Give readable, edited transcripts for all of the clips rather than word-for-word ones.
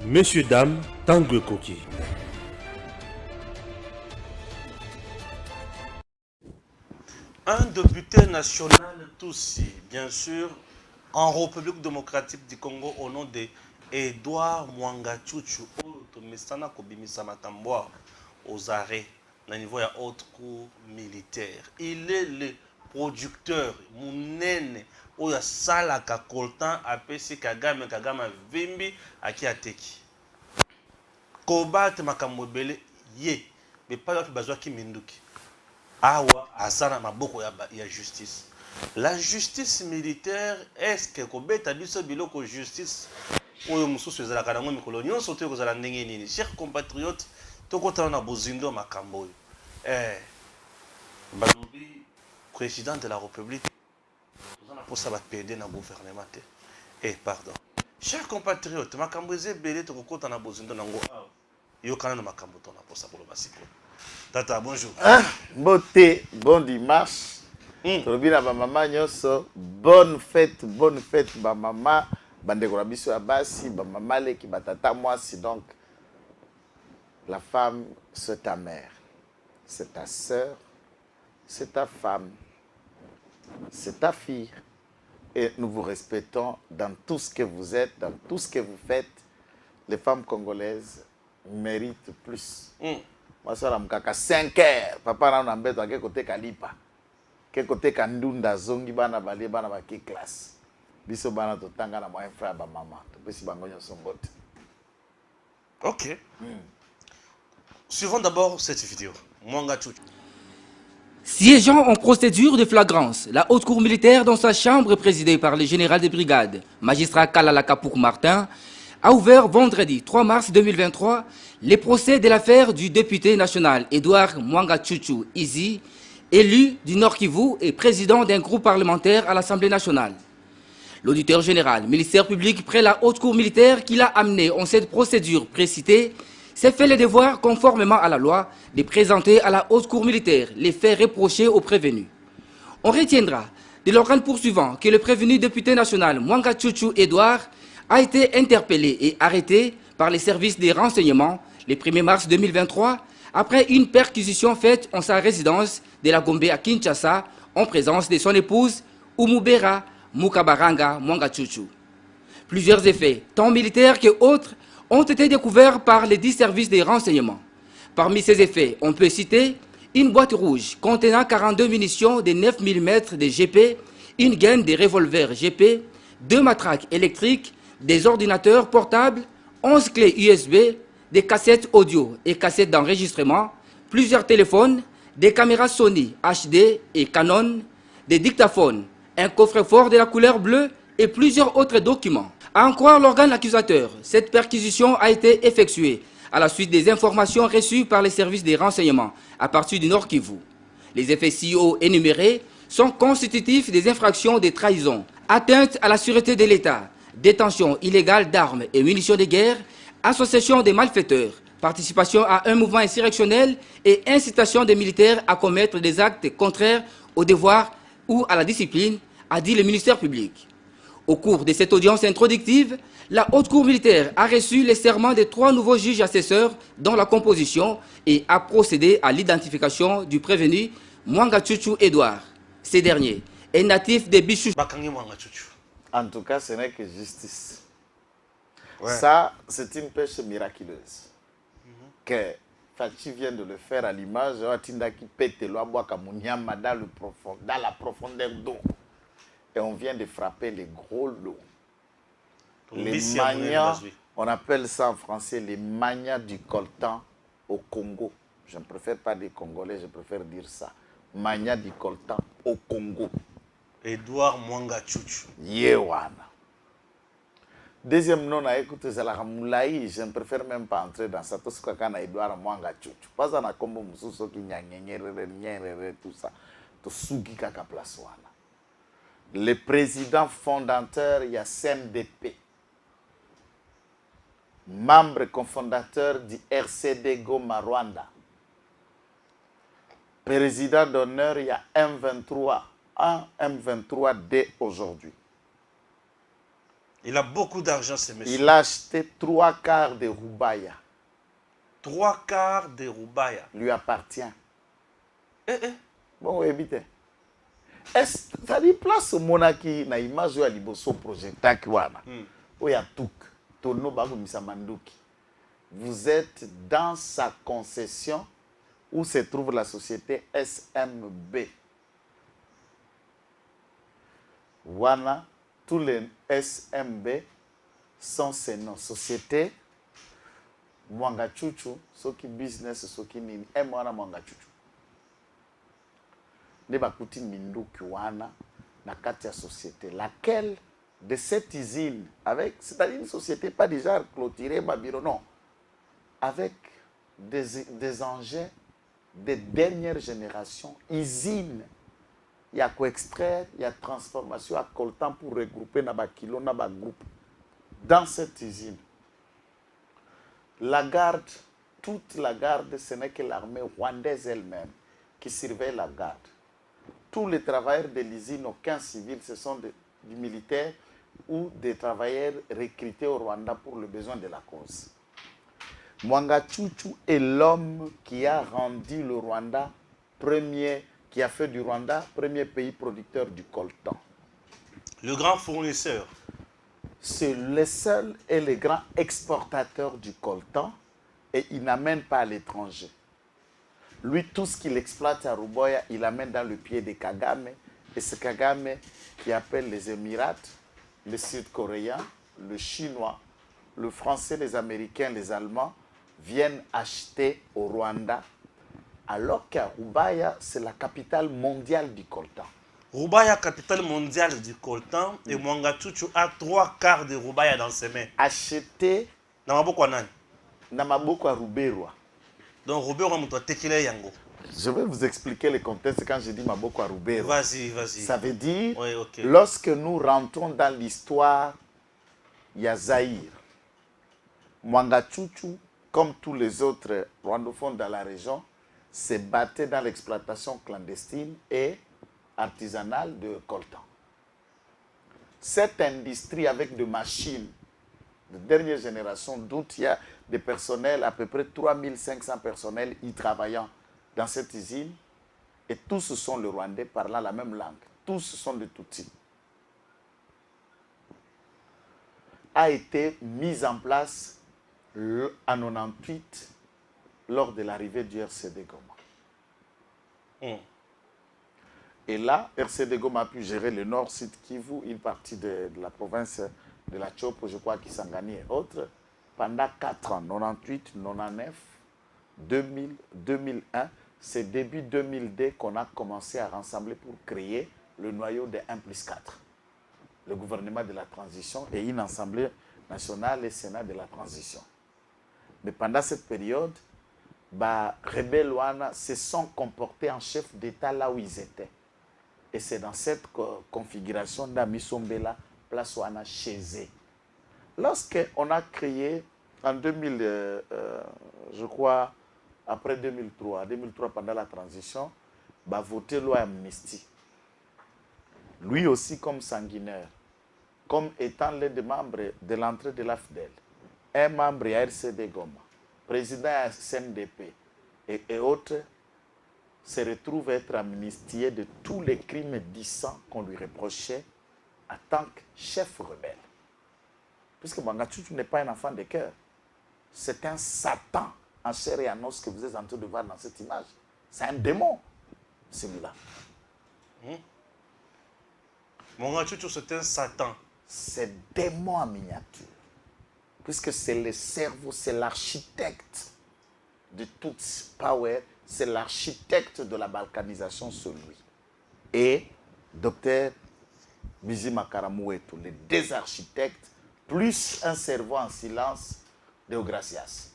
Messieurs, dames, Tanguy Koki. Un député national Tutsi, bien sûr, en République démocratique du Congo, au nom de Edouard Mwangachuchu, Mesana Kobimisa Makamboa, aux arrêts, au niveau de la haute cour militaire. Il est le producteur, Mounene, où il y a Salaka Koltan, APC Kagame, Kagame Vimbi, Aki Ateki. Kobat Makambobele, Ye, mais pas d'autre besoin qui Minduki. Awa asana maboko ya justice. La justice militaire, est-ce que kobeta biso biloko justice oyo mususu ezalaka nango mikolo nyonso to ekozala ndenge nini? Chers compatriotes, tokotana na bozindo makambo oyo. Balobi président de la République tozana posa bapede na gouvernement te. Pardon. Chers compatriotes, makambo ezebele tokokota na bozindo nango awa. Yokana na makambo to na posa koloba sikoyo. Tata, bonjour. Beauté, bon dimanche. Tobina ba mama nyoso, bonne fête, ba mama, bande ko biso abasi, ba mama leki batata mwasi. Donc la femme c'est ta mère, c'est ta sœur, c'est ta femme, c'est ta fille et nous vous respectons dans tout ce que vous êtes, dans tout ce que vous faites. Les femmes congolaises méritent plus. Moi, je suis 5 heures. Papa, n'a pas de côté Kalipa. Quel côté Kandunda, Zongi, Bana, Bali, Bana, Baki, classe. Biso, Bana, Totanga, na moi, frère, ba maman. Tu peux si bango son bot. Ok. Suivons d'abord cette vidéo. Mwanga Chuchu. Siégeant en procédure de flagrance, la haute cour militaire dans sa chambre présidée par le général de brigade, magistrat Kalala Kapouk Martin, a ouvert vendredi 3 mars 2023 les procès de l'affaire du député national Edouard Mwangachuchu Izi, élu du Nord Kivu et président d'un groupe parlementaire à l'Assemblée nationale. L'auditeur général, ministère public près la haute cour militaire qui l'a amené en cette procédure précitée, s'est fait le devoir, conformément à la loi, de présenter à la haute cour militaire les faits reprochés aux prévenus. On retiendra de l'organe poursuivant que le prévenu député national Mwangachuchu Edouard a été interpellé et arrêté par les services des renseignements le 1er mars 2023 après une perquisition faite en sa résidence de la Gombe à Kinshasa en présence de son épouse Umubera Mukabaranga Mwangachuchu. Plusieurs effets, tant militaires que autres, ont été découverts par les 10 services des renseignements. Parmi ces effets, on peut citer une boîte rouge contenant 42 munitions de 9 mm de GP, une gaine de revolvers GP, 2 matraques électriques, des ordinateurs portables, 11 clés USB, des cassettes audio et cassettes d'enregistrement, plusieurs téléphones, des caméras Sony HD et Canon, des dictaphones, un coffre-fort de la couleur bleue et plusieurs autres documents. À en croire l'organe accusateur, cette perquisition a été effectuée à la suite des informations reçues par les services des renseignements à partir du Nord Kivu. Les effets ci-haut énumérés sont constitutifs des infractions de trahison, atteinte à la sûreté de l'État, détention illégale d'armes et munitions de guerre, association des malfaiteurs, participation à un mouvement insurrectionnel et incitation des militaires à commettre des actes contraires au devoir ou à la discipline, a dit le ministère public. Au cours de cette audience introductive, la haute cour militaire a reçu les serments des 3 nouveaux juges assesseurs dans la composition et a procédé à l'identification du prévenu Mwangachuchu Edouard. Ce dernier est natif de Bichou. En tout cas, ce n'est que justice. Ouais. Ça, c'est une pêche miraculeuse. Que Fachi vient de le faire à l'image. Tinda qui pète l'eau dans la profondeur d'eau. Et on vient de frapper les gros lots. Les manias, on appelle ça en français les manias du coltan au Congo. Je ne préfère pas dire congolais, je préfère dire ça. Mania du coltan au Congo. Edouard Mwangachuchu. Yewana. Deuxième nom, écoute, c'est la Moulaï. Je ne préfère même pas entrer dans ça. Tout ce qu'on a Edouard Mwangachuchu. Pas un combo mususo qui tout ça. Tout sugi kaka place wana. Le président fondateur, il y a CNDP. Membre cofondateur du RCD Goma Rwanda. Président d'honneur, il y a M23. Un M23 dès aujourd'hui. Il a beaucoup d'argent, ce monsieur. Il a acheté 3/4 de Roubaïa. 3/4 de Roubaïa. Lui appartient. Eh. Bon, évitez. Est-ce que ça dit place au monaki na image ya liboso projecteur ki wana? Oya tuk. Tono bago misamanduki. Vous êtes dans sa concession où se trouve la société SMB. Wana, tous les SMB sont ces noms. Société Mwanga Chuchu, soki business, soki nini. Mwana Mwanga Chuchu. Ne bakuti minduki wana na kati ya société. Laquelle de cette usine, avec, c'est-à-dire une société pas déjà clôturée, ma bureau, non. Avec des engins de dernière génération, usine. Il y a quoi extraire, il y a transformation à coltan pour regrouper na kilo na groupe. Dans cette usine, la garde, toute la garde, ce n'est que l'armée rwandaise elle-même qui surveille la garde. Tous les travailleurs de l'usine, aucun civil, ce sont des militaires ou des travailleurs recrutés au Rwanda pour le besoin de la cause. Mwanga Chuchu est l'homme qui a rendu le Rwanda premier, qui a fait du Rwanda premier pays producteur du coltan. Le grand fournisseur. C'est le seul et le grand exportateur du coltan et il n'amène pas à l'étranger. Lui, tout ce qu'il exploite à Roubaïa, il amène dans le pied de Kagame. Et c'est Kagame qui appelle les Émirats, les Sud-Coréens, le Chinois, le Français, les Américains, les Allemands viennent acheter au Rwanda, alors qu'à Roubaïa, c'est la capitale mondiale du coltan. Roubaïa, capitale mondiale du coltan, et Mwanga Chuchu a 3/4 de Roubaïa dans ses mains. Acheté Dans Maboko Anan. dans Maboko à Roubaïa. Donc Robert Ramuto Tekile Yango. Je vais vous expliquer le contexte quand je dis Maboko à Roubaïa. Vas-y. Ça veut dire, Oui, ok. lorsque nous rentrons dans l'histoire, il y a Zaïre. Mwanga Chuchu, comme tous les autres rwandophones dans la région, se battait dans l'exploitation clandestine et artisanale de coltan. Cette industrie avec des machines de dernière génération, dont il y a des personnels, à peu près 3500 personnels y travaillant dans cette usine, et tous sont les Rwandais parlant la même langue. Tous sont des Tutsis. A été mise en place en 98 lors de l'arrivée du RCD Goma. Et là, RCD Goma a pu gérer le nord Sud Kivu, une partie de la province de la Chopo, je crois, Kisangani et autres, pendant 4 ans, 98, 99, 2000, 2001. C'est début 2002 qu'on a commencé à rassembler pour créer le noyau de 1+4, le gouvernement de la transition et une assemblée nationale et Sénat de la transition. Mais pendant cette période, rebelles se sont comportés en chef d'État là où ils étaient. Et c'est dans cette configuration d'Amisombela, place Wana chez eux. Lorsqu'on a créé en 2000, je crois, après 2003 pendant la transition, voté loi amnistie. Lui aussi comme sanguinaire, comme étant l'un des membres de l'entrée de l'AFDEL, un membre à RCD Goma, président à CNDP et autres, se retrouve à être amnistié de tous les crimes dissents qu'on lui reprochait en tant que chef rebelle. Puisque Mwanga Chuchu n'est pas un enfant de cœur. C'est un Satan en chair et en os que vous êtes en train de voir dans cette image. C'est un démon, celui-là. Mwanga Chuchu, c'est un Satan. C'est démon en miniature. Puisque c'est le cerveau, c'est l'architecte de toute power, c'est l'architecte de la balkanisation, celui. Et Dr Bizima Karamouetou, les deux architectes, plus un cerveau en silence, Deogracias.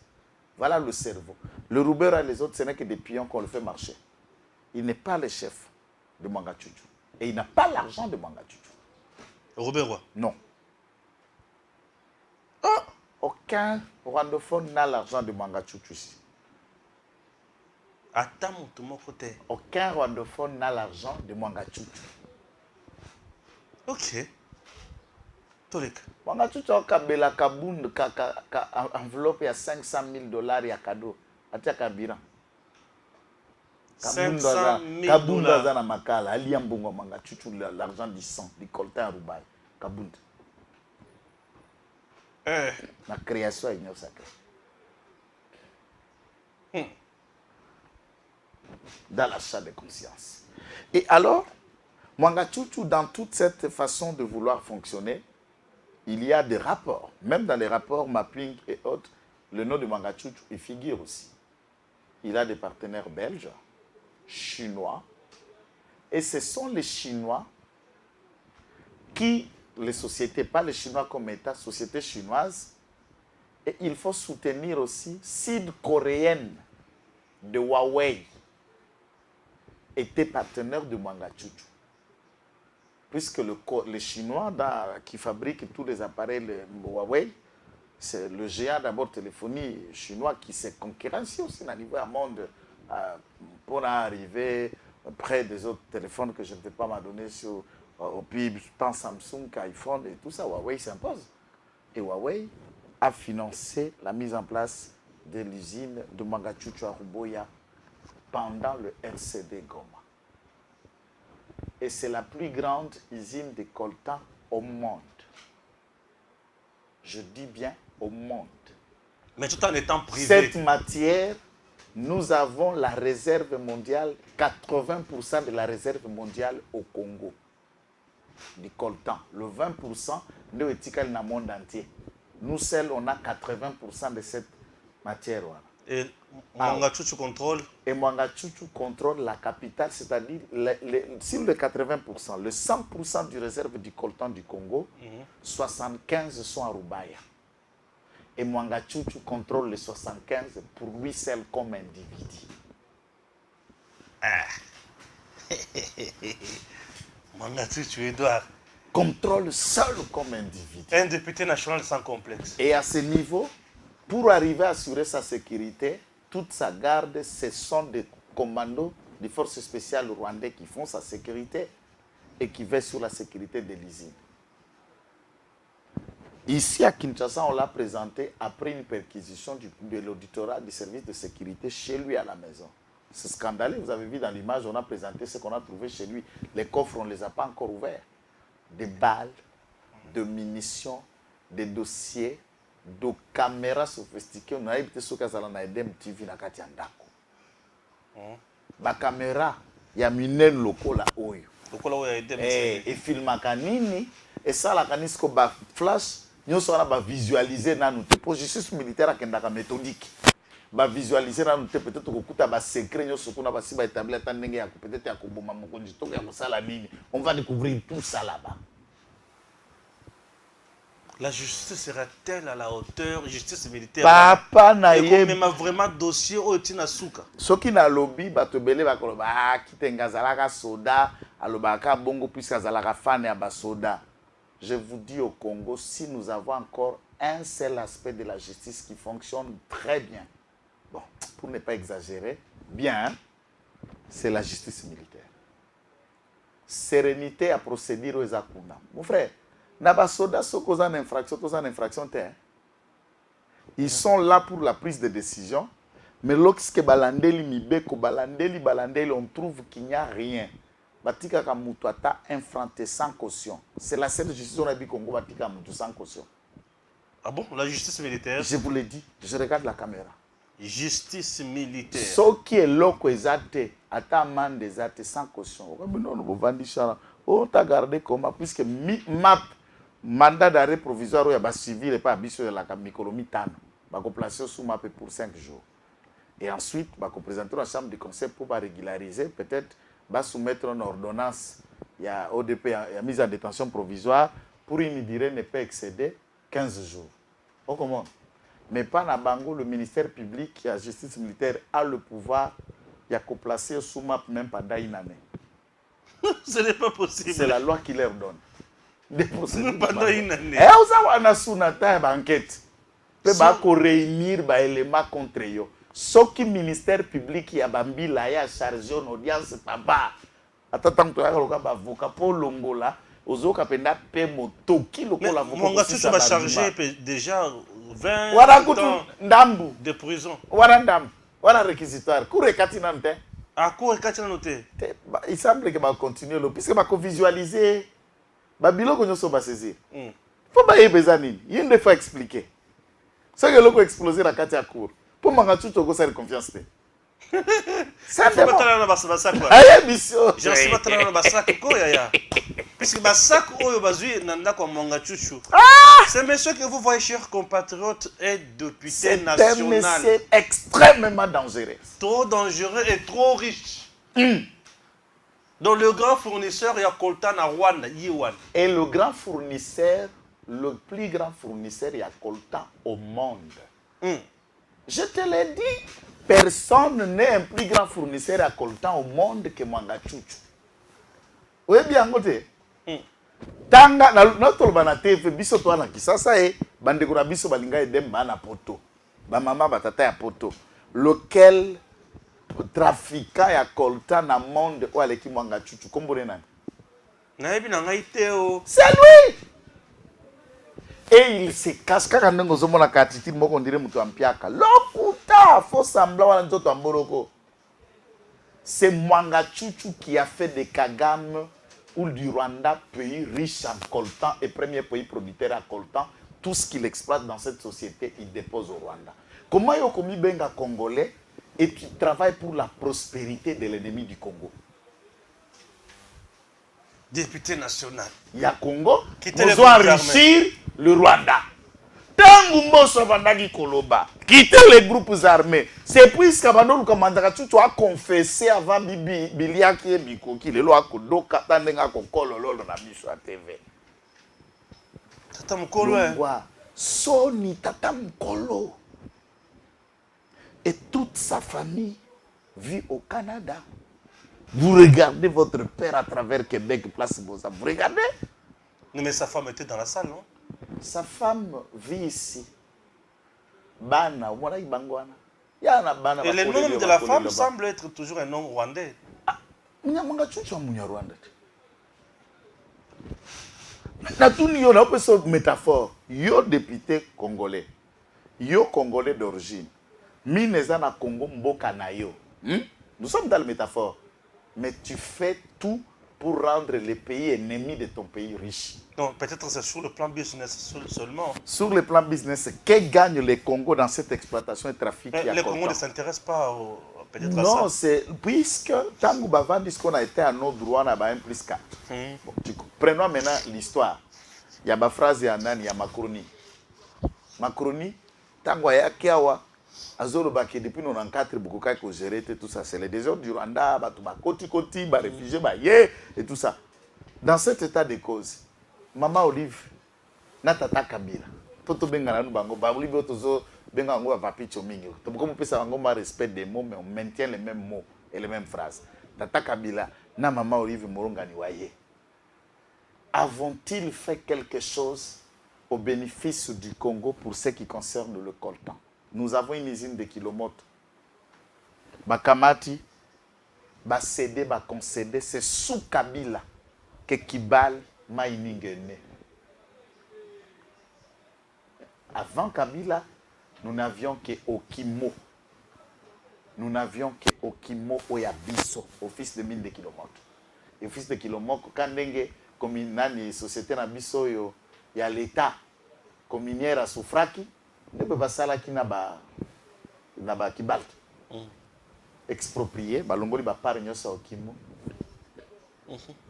Voilà le cerveau. Le Roubaïa et les autres, ce n'est que des pions qu'on le fait marcher. Il n'est pas le chef de Mwanga Chuchu. Et il n'a pas l'argent de Mwanga Chuchu. Robert. Non. Aucun rwandophone n'a l'argent de Mwanga Chuchu ici. Attends, mon côté. Aucun rwandophone n'a l'argent de Mwanga Chuchu. Ok. Toleka. Mwanga Chuchu akabela kabund enveloppe ya $500,000 ya cadeau. Atia kabira. 500 000 Kabunda aza na makala. Alia mbongo Mwanga Chuchu l'argent du sang. Du coltan à Roubaï. Kabunda. La création est sacrée. Dans l'achat de conscience. Et alors, Mwanga Chuchu, dans toute cette façon de vouloir fonctionner, il y a des rapports. Même dans les rapports mapping et autres, le nom de Mwanga Chuchu y figure aussi. Il a des partenaires belges, chinois, et ce sont les Chinois qui, les sociétés, pas les Chinois comme État, sociétés chinoises, et il faut soutenir aussi sud-coréenne de Huawei était partenaire de Mwanga Chuchu. Puisque les Chinois qui fabriquent tous les appareils Huawei, c'est le géant d'abord téléphonie chinois qui s'est concurrencé aussi dans le niveau monde pour arriver près des autres téléphones que je ne vais pas m'adonner sur au PIB, tant Samsung qu'iPhone et tout ça. Huawei s'impose. Et Huawei a financé la mise en place de l'usine de Mwanga Chuchu à Ruboya pendant le RCD Goma. Et c'est la plus grande usine de coltan au monde. Je dis bien au monde. Mais tout en étant privé. Cette matière, nous avons la réserve mondiale, 80% de la réserve mondiale au Congo. Du coltan. Le 20% de l'étiquette dans le monde entier. Nous seuls, on a 80% de cette matière. Et Mwanga Chuchu contrôle. Et Mwanga Chuchu contrôle la capitale, c'est-à-dire sur le 80%, le 100% du réserve du coltan du Congo, 75 sont à Rubaya. Et Mwanga Chuchu contrôle les 75 pour lui seul comme individu. Mwanga Chuchu, Edouard. Contrôle seul comme individu. Un député national sans complexe. Et à ce niveau, pour arriver à assurer sa sécurité, toute sa garde, ce sont des commandos des forces spéciales rwandais qui font sa sécurité et qui veillent sur la sécurité de l'usine. Ici à Kinshasa, on l'a présenté après une perquisition de l'auditorat du service de sécurité chez lui à la maison. C'est scandaleux, vous avez vu dans l'image, on a présenté ce qu'on a trouvé chez lui. Les coffres, on ne les a pas encore ouverts. Des balles, de munitions, des dossiers, de caméras sophistiquées. On a évité ce qu'on a aidé MTV na kati andako. Ba caméra ya minene lokola oyo. Lokola oyo aidé MTV. Et filmaka nini et ça la kanisco ba flash nyoso wana ba visualiser nanu te pour justice militaire akendaka méthodique. Ba visualiser nanu te peut-être kokuta ba secret nyoso kuna ba siba établir ta ndenge ya peut-être ya koboma mokonzi to ya kosala nini. On va découvrir tout ça là-bas. La justice sera-t-elle à la hauteur justice militaire? Papa na ye même vraiment dossier au tina souka. Soki na lobby bato belé bakoloba kitenga zalaka soda alobaka bongo puisque zalaka fan ya ba soda. Je vous dis au Congo, si nous avons encore un seul aspect de la justice qui fonctionne très bien, bon, pour ne pas exagérer, bien, c'est la justice militaire. Sérénité à procédure aux akuna. Mon frère, Naba soda sokozan infraction terre. Ils sont là pour la prise de décision, mais lorsque balandeli mibeko balandeli, on trouve qu'il n'y a rien. Batika kamutu ata infranté sans caution. C'est la seule justice on a dit Congo batika mutu sans caution. Ah bon, la justice militaire? Je vous l'ai dit, je regarde la caméra. Justice militaire. Ce qui est loko ezate, ata amende ezate sans caution. Non, vous vendez on t'a gardé comment puisque mandat d'arrêt provisoire il y a civil et pas biso de la Mikolomi Tano. Bako placé sous map pour 5 jours. Et ensuite, bako présenter la chambre de conseil pour régulariser, peut-être va soumettre une ordonnance, il y a ODP, il y a mise en détention provisoire pour une durée ne peut excéder 15 jours. On commande. Mais pas na Bango, le ministère public, la justice militaire a le pouvoir, il y a qu'à placer sous map même pendant une année. Ce n'est pas possible. C'est la loi qui leur donne. Des procédures. Pendant une année. Et on a sous notre enquête. Peut réunir des éléments contre eux. Ce qui le ministère public qui a chargé une audience, papa. Attends, tu as un avocat pour l'Ongola. ozoka penda pe motoki Mais lokola Mwanga Chuchu va charger déjà 20 Wala kutu ans ndambu. de prison. Wala ndambu. Wala réquisitoire. Cour ekati nanu te. À quoi est-ce que tu as noté? Il semble que va continuer là puisque va visualiser ba biloko nyoso ba saisir. Faut ba yebeza nini? Yende faut expliquer. Ce que loko exploser la kati ya cour. Pour Mwanga Chuchu ko faire confiance te. Ça faut pas aller dans Basak quoi. Aye mission. Je sais pas aller dans Basak quoi ya. Puisque Basak oyo bazui nanda kwa Mwanga Chuchu. Ce monsieur que vous voyez, chers compatriotes, est député national. C'est un monsieur extrêmement dangereux. Trop dangereux et trop riche. Donc le grand fournisseur, il y a Coltan à Rwanda, Yiwan. Et le grand fournisseur, le plus grand fournisseur, il y a Coltan au monde. Je te l'ai dit, personne n'est un plus grand fournisseur à Coltan au monde que Mwanga Chuchu. Oui, bien, côté. Tanga notre banate fait biso to na kisasa bandeko na biso balinga edem bana poto ba mama batata ya poto lequel trafiquant ya coltan na monde o aleki Mwanga Chuchu kombone nani na ebi na ngai te o c'est lui et il se cache kaka ndongo zomona katiti moko ndire mutu ampiaka lokuta faux semblant wana nzoto amboroko c'est Mwanga Chuchu qui a fait de Kagame ou du Rwanda, pays riche en coltan et premier pays producteur à coltan, tout ce qu'il exploite dans cette société, il dépose au Rwanda. Comment il y a commis benga congolais et tu travailles pour la prospérité de l'ennemi du Congo? Député national. Il y a Congo qui doit enrichir le Rwanda. Tangu mboso bandaki koloba, quitter les groupes armés. C'est puisque Bandolu Kamandaka tu as confessé avant Biliaki et Bikoki, le loi Kodoka, Tandenga Kokolo, lolo na biso à TV. Tata Mukolo, Soni Tata Mukolo. Et toute sa famille vit au Canada. Vous regardez votre père à travers Québec, place Boza. Vous regardez? Non, mais sa femme était dans la salle, non? Sa femme vit ici. Bana, voilà, il bangwana. Et le nom de la femme semble être toujours un nom rwandais. Mwanga Chuchu Mwanga Rwanda. Na tuni yo na peso métaphore. Yo député congolais. Yo congolais d'origine. Mineza na Congo mboka na yo. Nous sommes dans la métaphore. Mais tu fais tout pour rendre le pays ennemi de ton pays riche. Non, peut-être c'est sur le plan business seulement. Sur le plan business, que gagne le Congo dans cette exploitation et trafic? Le Congo ne s'intéresse pas peut-être à ça. Non, c'est puisque Tango Bavan dit qu'on a été à nos droits, on a 1 plus 4. Bon, prenons maintenant l'histoire. Il y a ma phrase et il y a Macroni. Macroni, Tango ya Kiawa, Azoro Baki, depuis 94, beaucoup de gérer tout ça. C'est les désordres du Rwanda, Koti, réfugiés, et tout ça. Dans cet état de cause, Maman Olive, Natata Kabila, Toto Bengana Bango, Babuli Tozo, Bengango Papi Chomingo. Comme on peut savoir, respect des mots, mais on maintient les mêmes mots et les mêmes phrases. Tata Kabila, na Maman Olive Morongani Waye. Avons-ils fait quelque chose au bénéfice du Congo pour ce qui concerne le coltan? Nous avons une usine de kilomètres. Bakamati, cédé, concédé, c'est sous Kabila que Kibal Mining est né. Avant Kabila, nous n'avions que Okimo. Nous n'avions que Okimo Oyabiso, office de mine de kilomètres. Office de kilomètres, quand comme une société Nabiso, il y a l'État, comme minière à Soufraki, ne peut pas ça là qui n'a pas Kibal. Exproprié, balongoli ba part nyosa Okimo.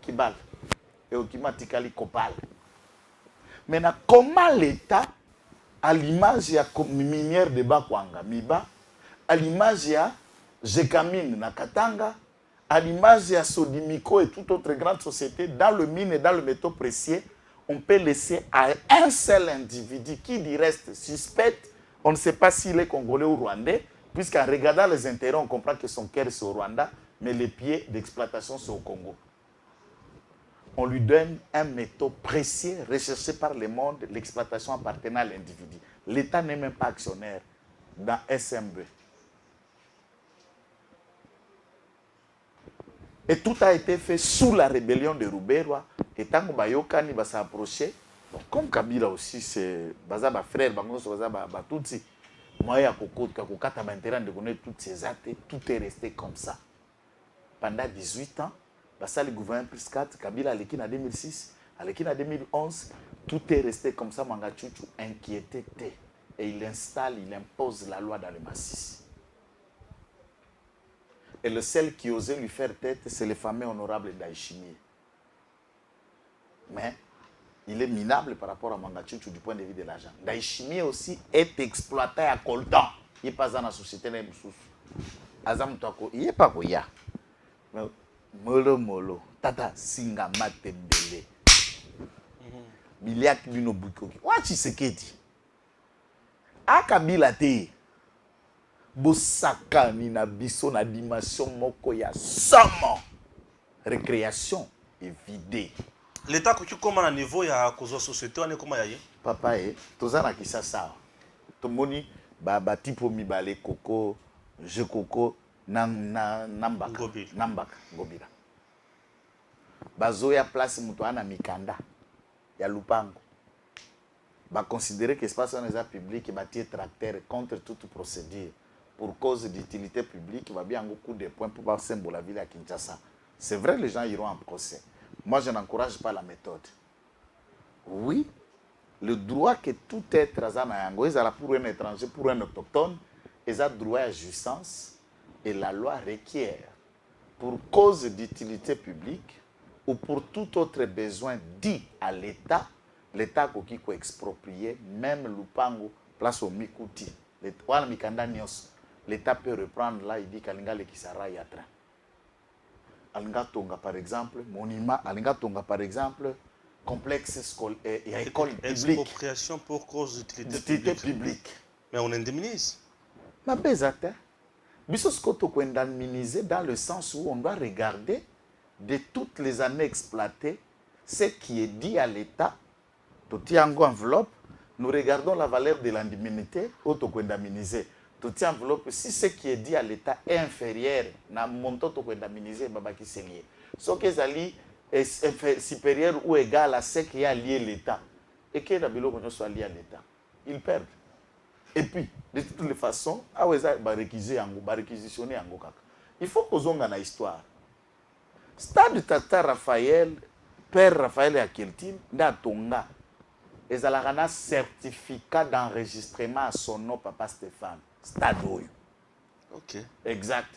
Kibal. Et Okimo tikali Kopal. Maintenant, comment l'État, à l'image de la minière de Bakwanga, Miba, à l'image de Jekamine, Nakatanga, à l'image de Sodimiko et toute autre grande société, dans le mine et dans le métaux précieux, on peut laisser à un seul individu qui dit reste suspect, on ne sait pas s'il est congolais ou rwandais, puisqu'en regardant les intérêts, on comprend que son cœur c'est au Rwanda, mais les pieds d'exploitation sont au Congo. On lui donne un métaux précieux recherché par le monde, l'exploitation appartenant à l'individu. L'État n'est même pas actionnaire dans SMB. Et tout a été fait sous la rébellion de Ruberwa Et tant que Bayokani va s'approcher, bon, comme Kabila aussi, c'est Baza ba frère, Baza ba Tutsi. Moi, il y a Kokota Bantera de connaître toutes ces actes, tout est resté comme ça. Pendant 18 ans, Bassa le gouvernement plus 4, Kabila Alekine en 2006, Alekine en 2011, tout est resté comme ça, Manga Tchouchou inquiété. Et il installe, il impose la loi dans le massif. Et le seul qui osait lui faire tête, c'est le fameux honorable Daishimi. Mais il est minable par rapport à Manga Tchouchou du point de vue de l'argent. Daishimi aussi est exploité à Coltan. Il n'est pas dans la société, il n'est pas Goya. Molo, Tata Singa Matembele. Biliak Bino Bukoki. What is it? Akabila te. Bosaka ni na biso na dimension moko ya sama. Récréation est vidée. L'État qui comment à niveau il y a cause société on est comment y a Papa tozana kisasa. Tomoni ba tipo mibale koko, je koko nambaka ngobila. Bazoya place muto ana mikanda ya lupango. Va considérer que l'espace public est tracteur contre toute procédure pour cause d'utilité publique, il va bien un coup de points pour pas symbole la ville à Kinshasa. C'est vrai, les gens iront en procès. Moi, je n'encourage pas la méthode. Oui, le droit que tout être pour un étranger, pour un autochtone, ils ont droit à jouissance et la loi requiert pour cause d'utilité publique ou pour tout autre besoin dit à l'État. L'État qui peut exproprier, même Lupango, place au Mikuti. L'État peut reprendre là, il dit qu'Alinga le Kisara Yatra. Alinga Tonga, par exemple, monument, Alinga Tonga, par exemple, complexe scolaire et école publique. Expropriation pour cause d'utilité publique. Mais on indemnise. Ma bezate. Bisous koto ko indemniser dans le sens où on doit regarder de toutes les années exploitées ce qui est dit à l'État. Tout enveloppe, nous regardons la valeur de l'indemnité, auto-indemnisé. Tout enveloppe, si ce qui est dit à l'État est inférieur, na montant auto-indemnisé, babaki c'est lié. Ce qui est supérieur ou égal à ce qui est lié à l'État, et que la bilo soit lié à l'État, ils perdent. Et puis, de toutes les façons, réquisitionner en Gokaka. Il faut qu'on ait une histoire. Stade Tata Raphaël, Père Raphaël Akeltine, na Tonga. Et ça a un certificat d'enregistrement à son nom, Papa Stéphane. Stade. Ok. Exact.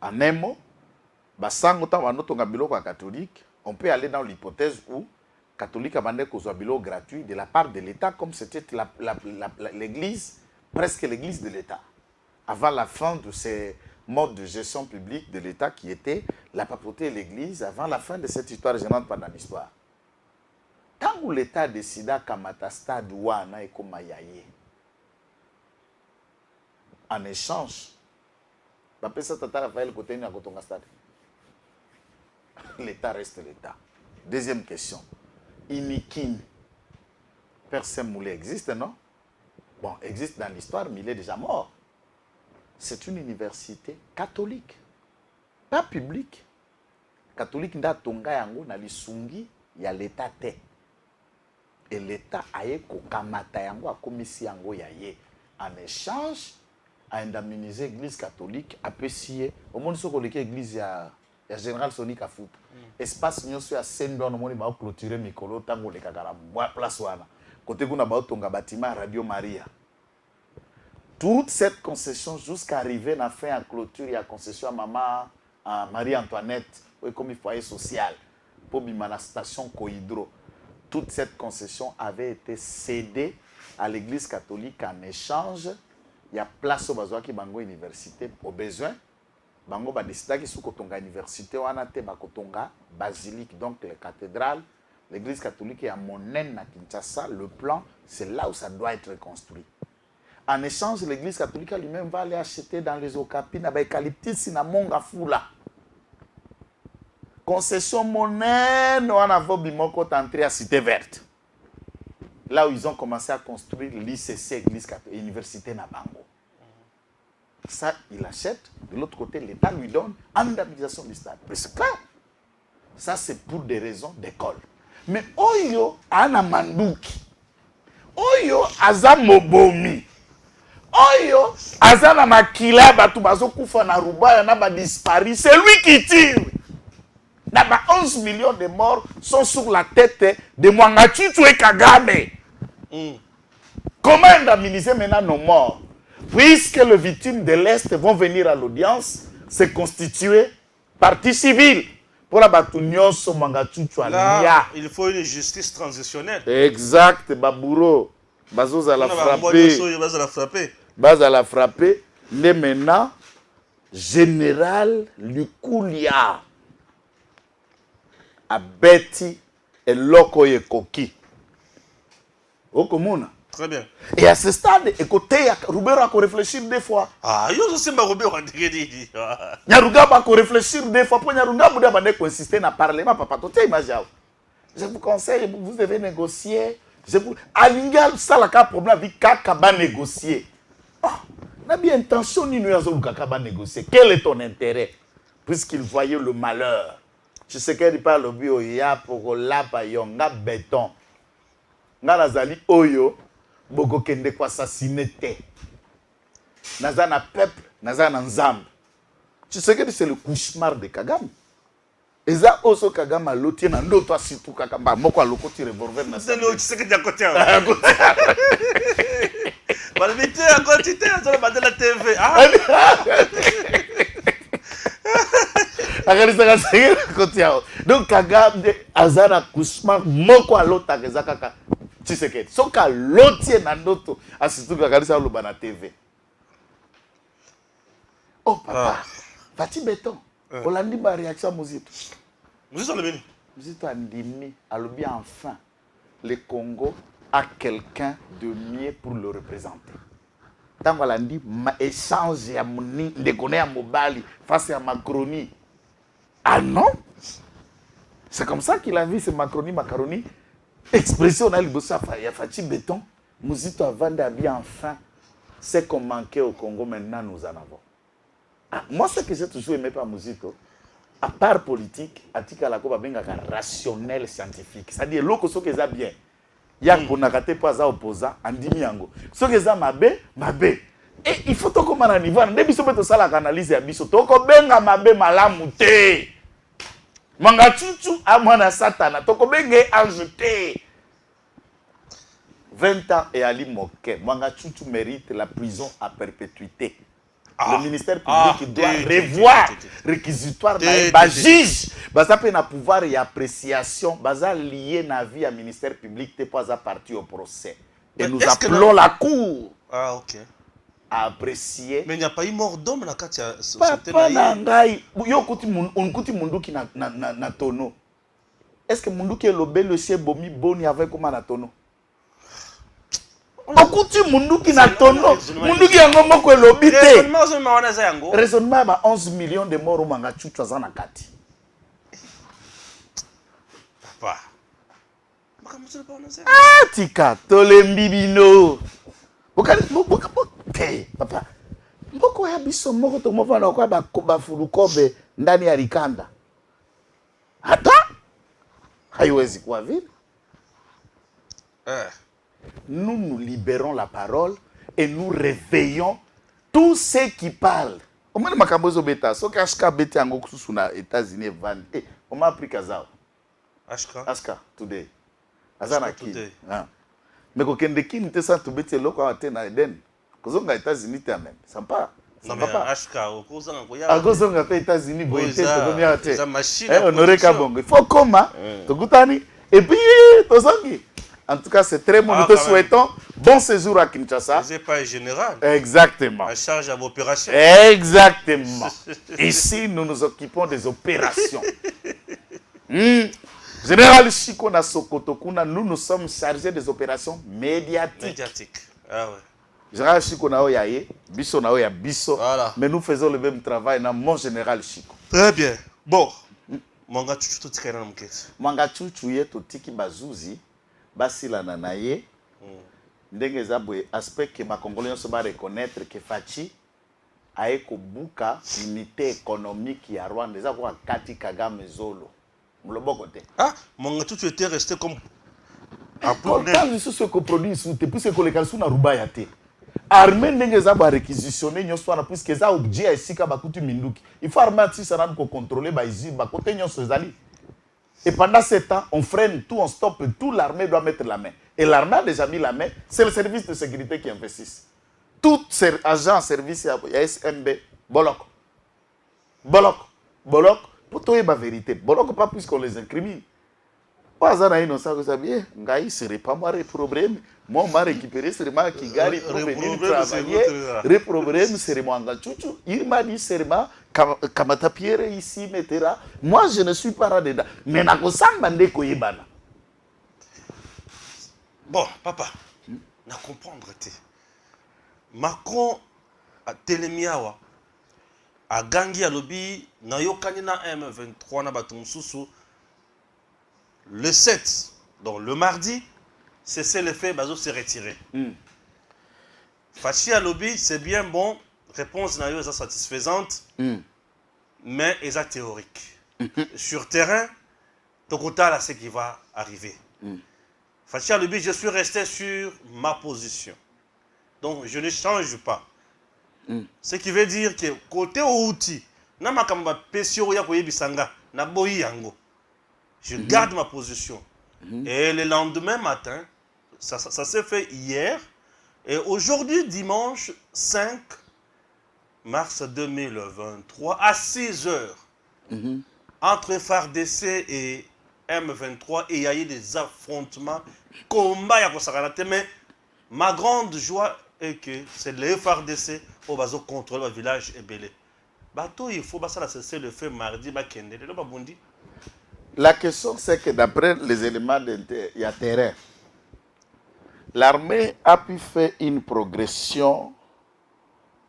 En un mot, catholique, on peut aller dans l'hypothèse où catholique a demandé qu'on soit bilo gratuit de la part de l'État, comme c'était l'église, presque l'église de l'État. Avant la fin de ces modes de gestion publique de l'État qui était la papauté et l'église, avant la fin de cette histoire gênante pendant l'histoire. Tant que l'État décida qu'Amata Stade Wana et Komayaye, en échange, l'État reste l'État. Deuxième question. Inikin, Père Saint-Moulé existe, non? Bon, existe dans l'histoire, mais il est déjà mort. C'est une université catholique, pas publique. Catholique nda tonga yango na lisungi ya l'État te. Et l'État aye kokamata yango akomisi yango yaye. En échange, à indemniser l'église catholique, à pessier. Au monde, ce qu'on l'église, il y a Général Sonic à foot. Espace, nous sommes à Sendon, on va clôturer Mikolo, tango les kagara, place wana. Côté qu'on a tonga bâtiment Radio Maria. Toute cette concession jusqu'à arriver à la fin à clôture, il y a concession à maman, à Marie-Antoinette, comme il foyer social, pour la station Cohydro. Toute cette concession avait été cédée à l'église catholique en échange. Il y a place au besoin qui bango université au besoin. Bango ba décida qui sous kotonga université wana te ba kotonga basilique donc les cathédrales. L'église catholique est à Monen à Kinshasa. Le plan, c'est là où ça doit être construit. En échange, l'église catholique lui-même va aller acheter dans les Okapi na ba eucalyptus na monga fula. Concession Monen wana vobi moko entré à Cité Verte. Là où ils ont commencé à construire l'ICC, l'église catholique, l'université Nabango. Ça, il achète. De l'autre côté, l'État lui donne indemnisation du stade. Mais c'est clair. ça c'est pour des raisons d'école. Mais oyo ana manduki, oyo aza mobomi, oyo aza na makila batu bazo kufa na rubaya na ba dispari, c'est lui qui tire. Na ba 11 millions de morts sont sur la tête de Mwanga Chuchu et Kagame. Comment indemniser maintenant nos morts? Puisque les victimes de l'Est vont venir à l'audience, se constituer partie civile. Pour la bataille, là, il faut une justice transitionnelle. Exact, Babouro. Bazos à la frapper. Baz à la frapper. Mais maintenant, général Lukulia a Betty et Loko Yekoki. Okomuna. Très bien. Et à ce stade, écoutez, Roubert a réfléchir deux fois. Ah, yo sais pas Roubert a dit. Nyaruga a réfléchir deux fois. Pour Nyaruga, vous devez insister dans le Parlement. Papa, tu imagines. Je vous conseille, vous devez négocier. Je vous. Alingal, ça la problème avec Kakaba négocier. Ah, n'a bien intention ni nous avons Kakaba négocier. Quel est ton intérêt? Puisqu'il voyait le malheur. Je sais qu'il parle au bio, il y a pour la payonga béton. Nazali oyo. Boko kende kwa assassiner te. Naza na peuple, naza na nzambe. Tu sais que c'est le cauchemar de Kagame. Eza oso Kagame lotie na ndoto asitu kakamba moko alokoti revolver na sa. Tu sais que tu as côté. Balbité à quantité sur la TV. Ah. Donc Kagame azana cauchemar moko alota kezaka. Tu sais que so ka lotie na ndoto asitu kakalisa loba na TV. Oh papa, Fati Béton, Olandi ba réaction Muzito. Muzito le béni. Muzito andimi alobi enfin le Congo a quelqu'un de mieux pour le représenter. Tant Olandi ma échange ya moni ndekone ya mobali face à Macroni. Ah non? C'est comme ça qu'il a vu ce Macroni. Expression na libosa ya Fati Béton, Muzito a vendu bien enfin ce qu'on manquait au Congo, maintenant nous en avons. Ah, moi, ce que j'ai toujours aimé par Muzito, à part politique, atika la koba benga rationnel scientifique. C'est-à-dire, l'eau que ce que ça bien, il y a qu'on a raté pas ça opposant, andimi yango. Ce que ça mabe. Et il faut que comme un niveau, dès biso beto sala analyse ya biso, toko benga mabe malamu te. Mwanga Chuchu a mwana satana, toko benga ajouté. 20 ans et Ali Moké. Mwanga Chuchu mérite la prison à perpétuité. Le ministère public doit revoir réquisitoire na juge. Baza pe na pouvoir et appréciation, baza lié na vie à ministère public te pas à partir au procès. Et nous appelons la cour. Ah OK. À apprécier. Mais il n'y a pas eu mort d'homme na kati ya société na ngai. Yo kuti munduki na tono. Est-ce que munduki lobe le chien bomi boni avec comment na tono? Okuti munduki na tono. Munduki yango moko elobi te. Raisonnement ba 11 millions de morts Mwanga Chuchu za na kati. Papa. Ah tika tolembi bino. Bokali papa. Mboko ya biso moko to mofana kwa ba furukobe ndani ya Rikanda. Hata haiwezi kuwa vile. Nous libérons la parole et nous réveillons tous ceux qui parlent. Au moins, Makabozo Beta, ce que Ashka Beta en Gokusuna, États-Unis, Van. On m'a appris Kazao. Ashka, today. Azana qui? Mais quand on dit qu'il ça tout bête, l'eau quand on a Eden. Quand on a États-Unis, t'es même. Ça pas. Ça va pas. Ashka, au cours d'un voyage. À cause on a fait États-Unis, bon, on aurait qu'à bon. Il faut comment? Togutani. Et puis, Tozangi. En tout cas, c'est très bon. Nous te souhaitons bon séjour à Kinshasa. Vous n'êtes pas général. Exactement. En charge à vos opérations. Exactement. Ici, nous nous occupons des opérations. Général Chiko na Sokotokuna, nous sommes chargés des opérations médiatiques. Ah ouais. Général Chiko na Oyaye, Bisso na Oya Bisso. Voilà. Mais nous faisons le même travail dans mon général Chiko. Très bien. Bon. Mwanga Chuchu to tikana mketi. Mwanga Chuchu yeto tiki bazuzi. Basila nanaye ndenge zabwe aspect que ma congolais se va reconnaître que Fachi a kobuka unité économique ya Rwanda za kwa kati Kagame Zolo Le bon côté. Ah, Mwangachuchu était resté comme... Quand je suis coproduit, c'est plus que les calçons na Rubaya te. Armée ndenge za ba réquisitionner nyonso na puisque za objet esika ba kutu minduki. Il faut armée si ça n'a pas contrôler ba ici ba côté nyonso ezali. Et pendant ce temps, on freine tout, on stoppe tout, l'armée doit mettre la main. Et l'armée a déjà mis la main, c'est le service de sécurité qui investit. Tout agent en service, il y a SMB, Bolok. Bolok, pour toi, il y a la vérité. Bolok, pas plus qu'on les incrimine. Pas ça, innocent, vous savez, Ngaï serait pas moi le problème. Moi, on m'a récupéré, c'est moi qui gagne pour venir travailler. Le problème, c'est moi, Ngachuchu. Il m'a dit, c'est moi, Kamata Pierre ici, mettera. Moi, je ne suis pas là-dedans. Mais na ko sambande ko yebana. Bon, papa, na comprendre te. Macron a telemiawa. A gangi a lobby, na yokani na M23 na batum susu. Le 7, donc le mardi, c'est le fait, Bazo s'est retiré. Fachi à lobby, c'est bien bon, réponse n'a eu satisfaisante, mais est théorique. Sur terrain, Tokota là, c'est qui va arriver. Fachi à lobby, je suis resté sur ma position. Donc je ne change pas. Ce qui veut dire que côté outil, na makamba pesio ya koye bisanga, na boyi yango. Je garde ma position. Et le lendemain matin, ça s'est fait hier. Et aujourd'hui, dimanche 5 mars 2023, à 6 heures, entre FARDC et M23, et il y a eu des affrontements, combat, mais ma grande joie est que c'est le FARDC au bazo contrôle le village et belé. Bateau, il faut ça cesser le fait mardi, bakende, le babundi. La question, c'est que d'après les éléments il y a terrain. L'armée a pu faire une progression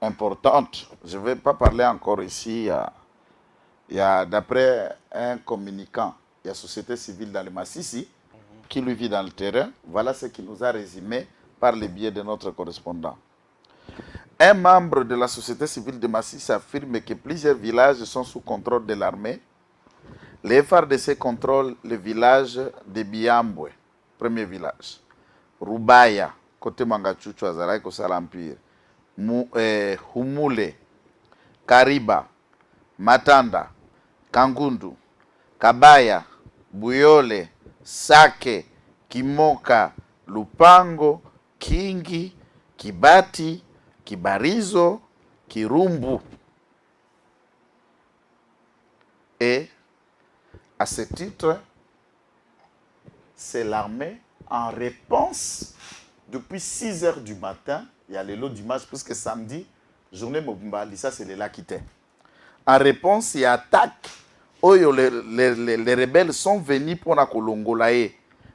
importante. Je ne vais pas parler encore ici. Il y a d'après un communicant, il y a Société civile dans le Massissi, qui lui vit dans le terrain. Voilà ce qui nous a résumé par le biais de notre correspondant. Un membre de la Société civile de Massissi affirme que plusieurs villages sont sous contrôle de l'armée. Les FARDC contrôlent le village de Biambwe, premier village. Rubaya, côté Mangachuchu, Azaraï, Kosalampire. Humule, Kariba, Matanda, Kangundu, Kabaya, Buyole, Sake, Kimoka, Lupango, Kingi, Kibati, Kibarizo, Kirumbu. Et à ce titre, c'est l'armée en réponse depuis 6 heures du matin. Il y a le lot d'images, puisque samedi, journée Mobimba, ça c'est le Lakité. En réponse, il y a attaque. Les rebelles sont venus pour la Kolongolae.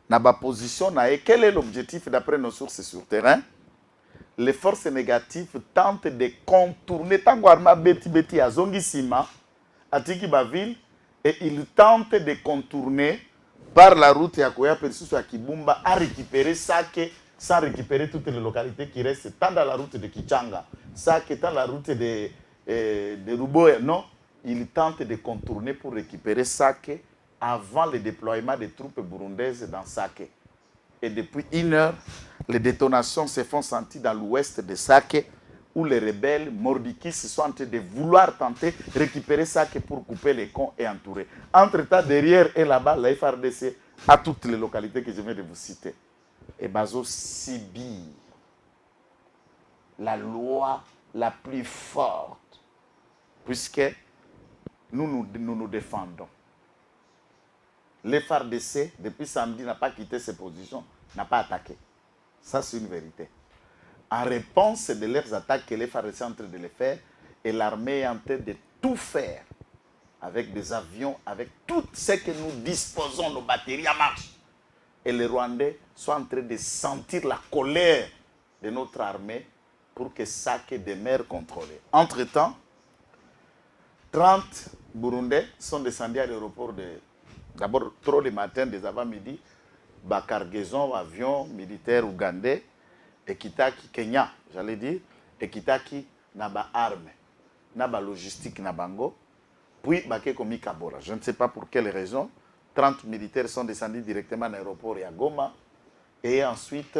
Dans ma position, quel est l'objectif d'après nos sources sur terrain? Les forces négatives tentent de contourner Tanguarma Beti Beti à Zongisima, à Tikibaville, et ils tentent de contourner par la route Yakoya Persus à Kibumba à récupérer Sake sans récupérer toutes les localités qui restent tant dans la route de Kichanga, Sake dans la route de Ruboya. Non, ils tentent de contourner pour récupérer Sake avant le déploiement des troupes burundaises dans Sake. Et depuis 1 heure, les détonations se font sentir dans l'ouest de Sake, où les rebelles mordikis sont en train de vouloir tenter de récupérer Sake pour couper les camps et entourer. Entre-temps, derrière et là-bas, la FARDC a toutes les localités que je viens de vous citer. Et Bazo subit la loi la plus forte, puisque nous nous défendons. Les FARDC, depuis samedi, n'a pas quitté ses positions, n'a pas attaqué. Ça, c'est une vérité. En réponse de leurs attaques que les FARDC sont en train de les faire, et l'armée est en train de tout faire, avec des avions, avec tout ce que nous disposons, nos batteries en marche. Et les Rwandais sont en train de sentir la colère de notre armée pour que Sake demeure contrôlé. Entre-temps, 30 Burundais sont descendus à l'aéroport d'abord trop le matin, des avant-midi, cargaison, avion militaire ougandais, et Kitaki, Kenya, j'allais dire, et Kitaki, Naba armes, Naba logistique, Nabango, puis Bake Komi Kabora. Je ne sais pas pour quelle raison, 30 militaires sont descendus directement à l'aéroport et à Goma. Et ensuite,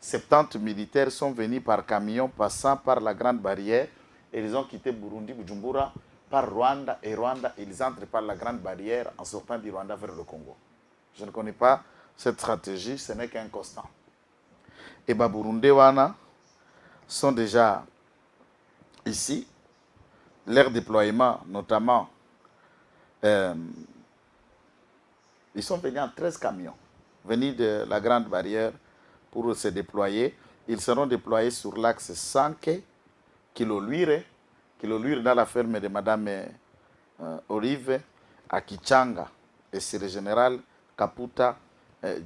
70 militaires sont venus par camion passant par la Grande Barrière et ils ont quitté Burundi, Bujumbura, par Rwanda. Et Rwanda, ils entrent par la Grande Barrière en sortant du Rwanda vers le Congo. Je ne connais pas cette stratégie, ce n'est qu'un constant. Et les Burundais wana sont déjà ici. Leur déploiement, notamment, ils sont venus en 13 camions, venus de la Grande Barrière pour se déployer. Ils seront déployés sur l'axe Sanke, Kiloluire dans la ferme de Madame Olive, à Kichanga. Et c'est le général Kaputa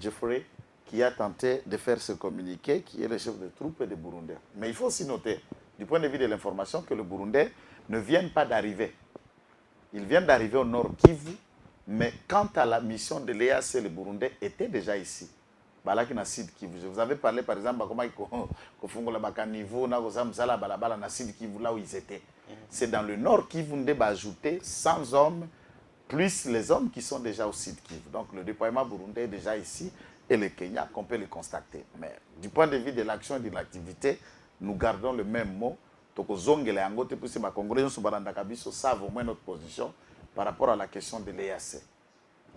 Jeffrey qui a tenté de faire ce communiqué, qui est le chef de troupes des Burundais. Mais il faut aussi noter, du point de vue de l'information, que les Burundais ne viennent pas d'arriver. Ils viennent d'arriver au nord Kivu, mais quant à la mission de l'EAC, les Burundais étaient déjà ici. Je vous avais parlé par exemple comment ils font le niveau là où ils étaient. C'est dans le nord Kivu Ndé ajouté 100 hommes plus les hommes qui sont déjà au sud Kivu. Donc le déploiement burundais est déjà ici et le Kenya qu'on peut le constater. Mais du point de vue de l'action et de l'activité, nous gardons le même mot. Donc aux Ongele Angote pour ces Congolais savent au moins notre position par rapport à la question de l'EAC.